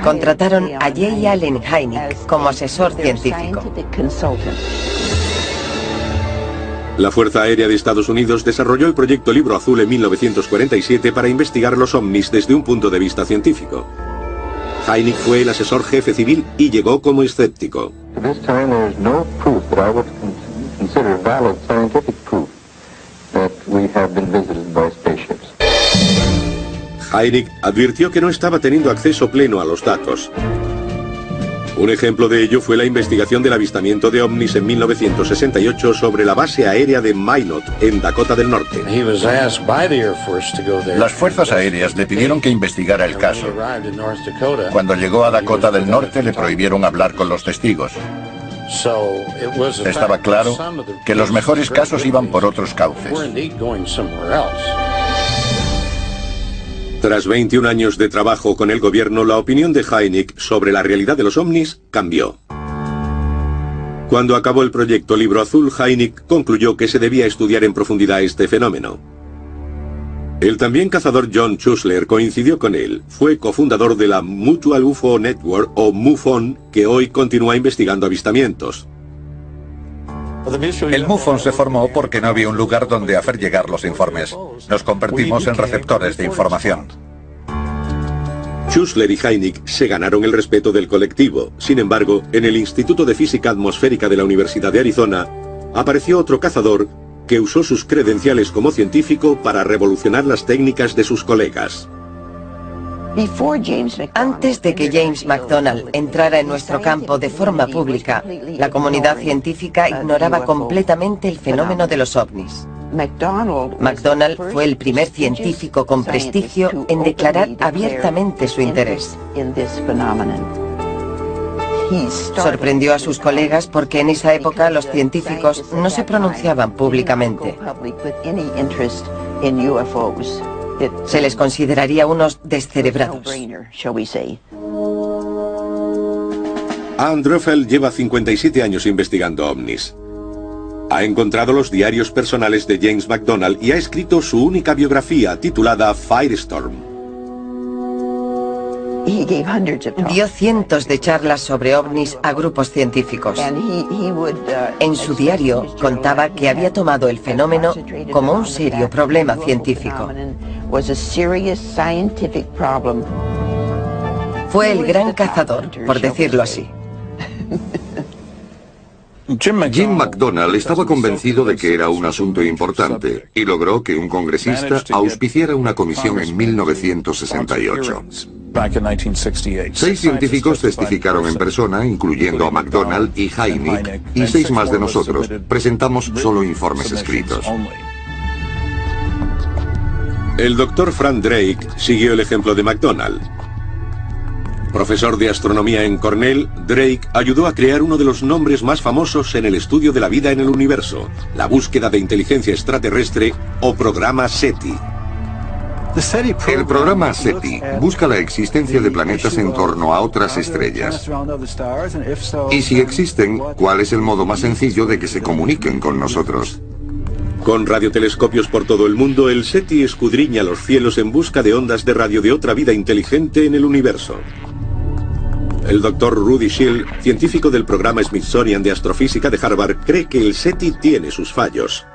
S4: contrataron a J. Allen Hynek como asesor científico.
S1: La Fuerza Aérea de Estados Unidos desarrolló el proyecto Libro Azul en 1947 para investigar los ovnis desde un punto de vista científico. Hynek fue el asesor jefe civil y llegó como escéptico. Hynek advirtió que no estaba teniendo acceso pleno a los datos. Un ejemplo de ello fue la investigación del avistamiento de ovnis en 1968 sobre la base aérea de Minot, en Dakota del Norte.
S5: Las fuerzas aéreas le pidieron que investigara el caso. Cuando llegó a Dakota del Norte le prohibieron hablar con los testigos. Estaba claro que los mejores casos iban por otros cauces.
S1: Tras 21 años de trabajo con el gobierno, la opinión de Hynek sobre la realidad de los ovnis cambió. Cuando acabó el proyecto Libro Azul, Hynek concluyó que se debía estudiar en profundidad este fenómeno. El también cazador John Schuessler coincidió con él. Fue cofundador de la Mutual UFO Network, o MUFON, que hoy continúa investigando avistamientos.
S2: El MUFON se formó porque no había un lugar donde hacer llegar los informes. Nos convertimos en receptores de información.
S1: Schuessler y Hynek se ganaron el respeto del colectivo. Sin embargo, en el Instituto de Física Atmosférica de la Universidad de Arizona, apareció otro cazador que usó sus credenciales como científico para revolucionar las técnicas de sus colegas.
S4: Antes de que James McDonald entrara en nuestro campo de forma pública, la comunidad científica ignoraba completamente el fenómeno de los ovnis. McDonald fue el primer científico con prestigio en declarar abiertamente su interés. Sorprendió a sus colegas porque en esa época los científicos no se pronunciaban públicamente. Se les consideraría unos descerebrados.
S1: Ann Druffel lleva 57 años investigando ovnis. Ha encontrado los diarios personales de James McDonald y ha escrito su única biografía titulada Firestorm.
S4: Dio cientos de charlas sobre ovnis a grupos científicos. En su diario contaba que había tomado el fenómeno como un serio problema científico. Fue el gran cazador, por decirlo así.
S3: Jim McDonald estaba convencido de que era un asunto importante y logró que un congresista auspiciara una comisión en 1968. 6 científicos testificaron en persona, incluyendo a McDonald y Hynek, y 6 más de nosotros presentamos solo informes escritos.
S1: El doctor Frank Drake siguió el ejemplo de McDonald. Profesor de astronomía en Cornell, Drake ayudó a crear uno de los nombres más famosos en el estudio de la vida en el universo, la búsqueda de inteligencia extraterrestre o programa SETI.
S3: El programa SETI busca la existencia de planetas en torno a otras estrellas. Y si existen, ¿cuál es el modo más sencillo de que se comuniquen con nosotros?
S1: Con radiotelescopios por todo el mundo, el SETI escudriña los cielos en busca de ondas de radio de otra vida inteligente en el universo. El doctor Rudy Schill, científico del programa Smithsonian de Astrofísica de Harvard, cree que el SETI tiene sus fallos.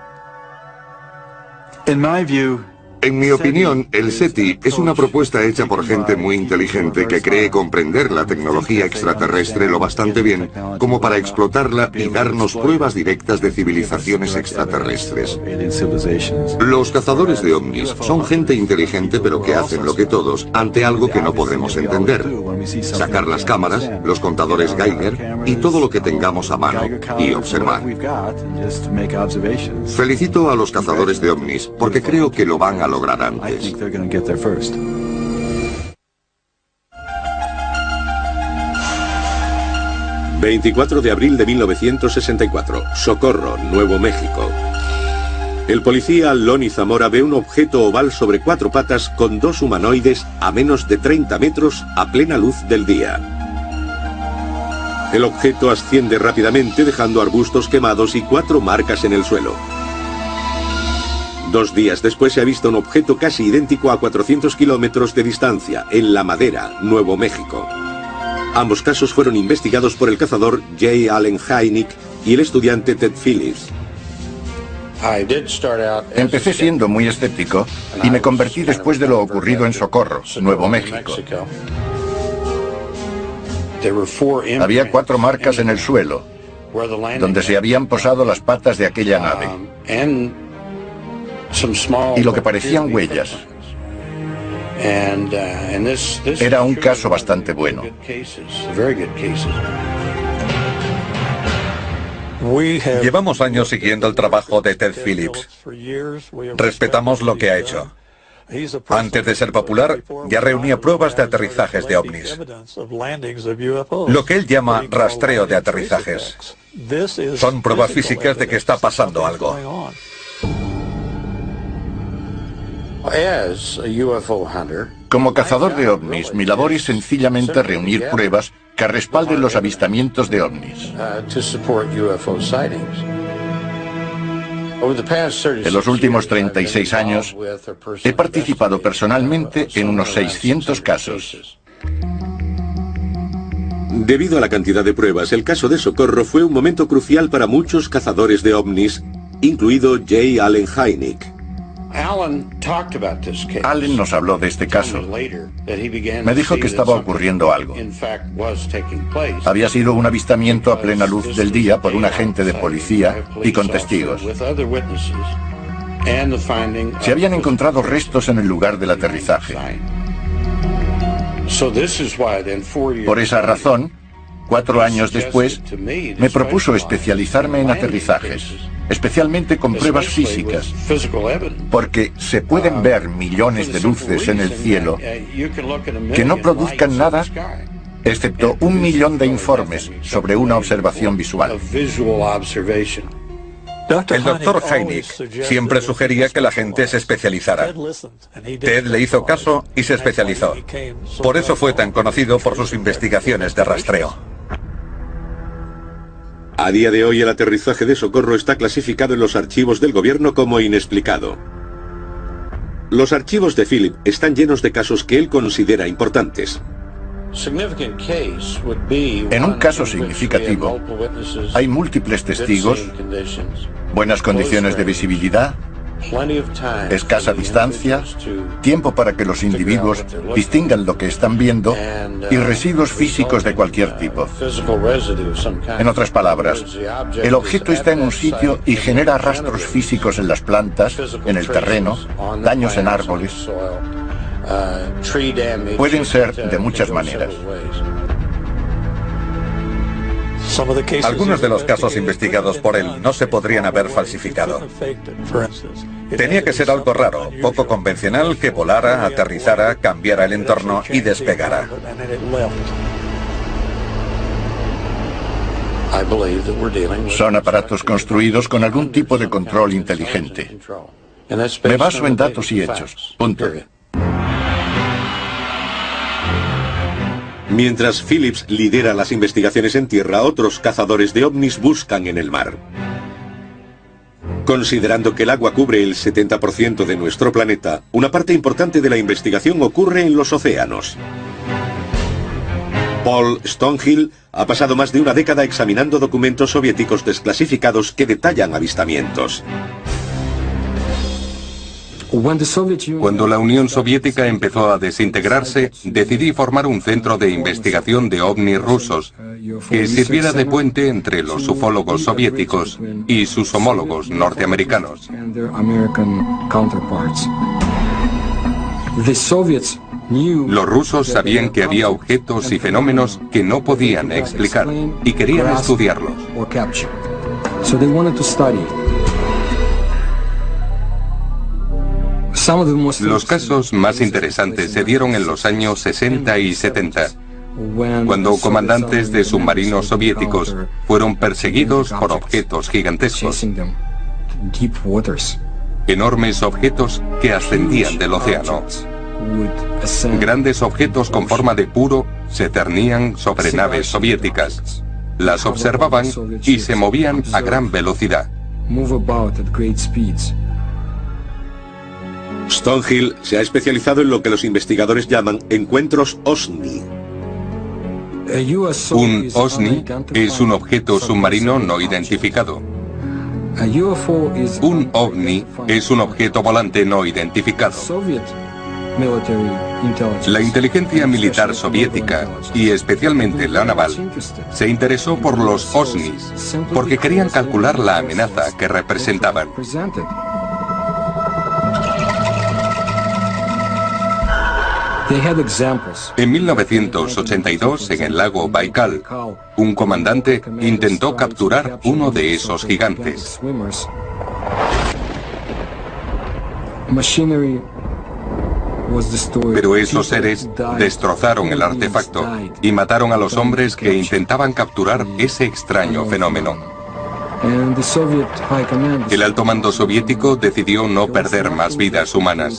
S3: En mi opinión, el SETI es una propuesta hecha por gente muy inteligente que cree comprender la tecnología extraterrestre lo bastante bien como para explotarla y darnos pruebas directas de civilizaciones extraterrestres. Los cazadores de ovnis son gente inteligente pero que hacen lo que todos ante algo que no podemos entender. Sacar las cámaras, los contadores Geiger y todo lo que tengamos a mano y observar. Felicito a los cazadores de ovnis porque creo que lo van a lograr antes.
S1: 24 de abril de 1964, Socorro, Nuevo México. El policía Lonnie Zamora ve un objeto oval sobre 4 patas con 2 humanoides a menos de 30 metros a plena luz del día. El objeto asciende rápidamente dejando arbustos quemados y 4 marcas en el suelo. 2 días después se ha visto un objeto casi idéntico a 400 kilómetros de distancia, en La Madera, Nuevo México. Ambos casos fueron investigados por el cazador J. Allen Hynek y el estudiante Ted Phillips.
S5: Empecé siendo muy escéptico y me convertí después de lo ocurrido en Socorro, Nuevo México. Había 4 marcas en el suelo, donde se habían posado las patas de aquella nave. Y lo que parecían huellas. Era un caso bastante bueno.
S2: Llevamos años siguiendo el trabajo de Ted Phillips. Respetamos lo que ha hecho. Antes de ser popular, ya reunía pruebas de aterrizajes de ovnis. Lo que él llama rastreo de aterrizajes. Son pruebas físicas de que está pasando algo.
S5: Como cazador de ovnis, mi labor es sencillamente reunir pruebas que respalden los avistamientos de ovnis. En los últimos 36 años, he participado personalmente en unos 600 casos.
S1: Debido a la cantidad de pruebas, el caso de Socorro fue un momento crucial para muchos cazadores de ovnis, incluido J. Allen Hynek.
S5: Allen nos habló de este caso. Me dijo que estaba ocurriendo algo. Había sido un avistamiento a plena luz del día por un agente de policía y con testigos. Se habían encontrado restos en el lugar del aterrizaje. Por esa razón, 4 años después, me propuso especializarme en aterrizajes, especialmente con pruebas físicas, porque se pueden ver millones de luces en el cielo que no produzcan nada, excepto 1 millón de informes sobre una observación visual.
S2: El doctor Hynek siempre sugería que la gente se especializara. Ted le hizo caso y se especializó. Por eso fue tan conocido por sus investigaciones de rastreo.
S1: A día de hoy el aterrizaje de Socorro está clasificado en los archivos del gobierno como inexplicado. Los archivos de Philip están llenos de casos que él considera importantes.
S5: En un caso significativo, hay múltiples testigos, buenas condiciones de visibilidad, escasa distancia, tiempo para que los individuos distingan lo que están viendo y residuos físicos de cualquier tipo. En otras palabras, el objeto está en un sitio y genera rastros físicos en las plantas, en el terreno, daños en árboles. Pueden ser de muchas maneras.
S2: Algunos de los casos investigados por él no se podrían haber falsificado. Tenía que ser algo raro, poco convencional, que volara, aterrizara, cambiara el entorno y despegara.
S5: Son aparatos construidos con algún tipo de control inteligente. Me baso en datos y hechos. Punto.
S1: Mientras Phillips lidera las investigaciones en tierra, otros cazadores de ovnis buscan en el mar. Considerando que el agua cubre el 70% de nuestro planeta, una parte importante de la investigación ocurre en los océanos. Paul Stonehill ha pasado más de una década examinando documentos soviéticos desclasificados que detallan avistamientos.
S6: Cuando la Unión Soviética empezó a desintegrarse, decidí formar un centro de investigación de ovnis rusos que sirviera de puente entre los ufólogos soviéticos y sus homólogos norteamericanos. Los rusos sabían que había objetos y fenómenos que no podían explicar y querían estudiarlos. Los casos más interesantes se dieron en los años 60 y 70, cuando comandantes de submarinos soviéticos fueron perseguidos por objetos gigantescos. Enormes objetos que ascendían del océano. Grandes objetos con forma de puro se cernían sobre naves soviéticas. Las observaban y se movían a gran velocidad.
S1: Stonehill se ha especializado en lo que los investigadores llaman encuentros OSNI.
S6: Un OSNI es un objeto submarino no identificado. Un OVNI es un objeto volante no identificado. La inteligencia militar soviética, y especialmente la naval, se interesó por los OSNIs porque querían calcular la amenaza que representaban. En 1982, en el lago Baikal, un comandante intentó capturar uno de esos gigantes. Pero esos seres destrozaron el artefacto y mataron a los hombres que intentaban capturar ese extraño fenómeno. El alto mando soviético decidió no perder más vidas humanas.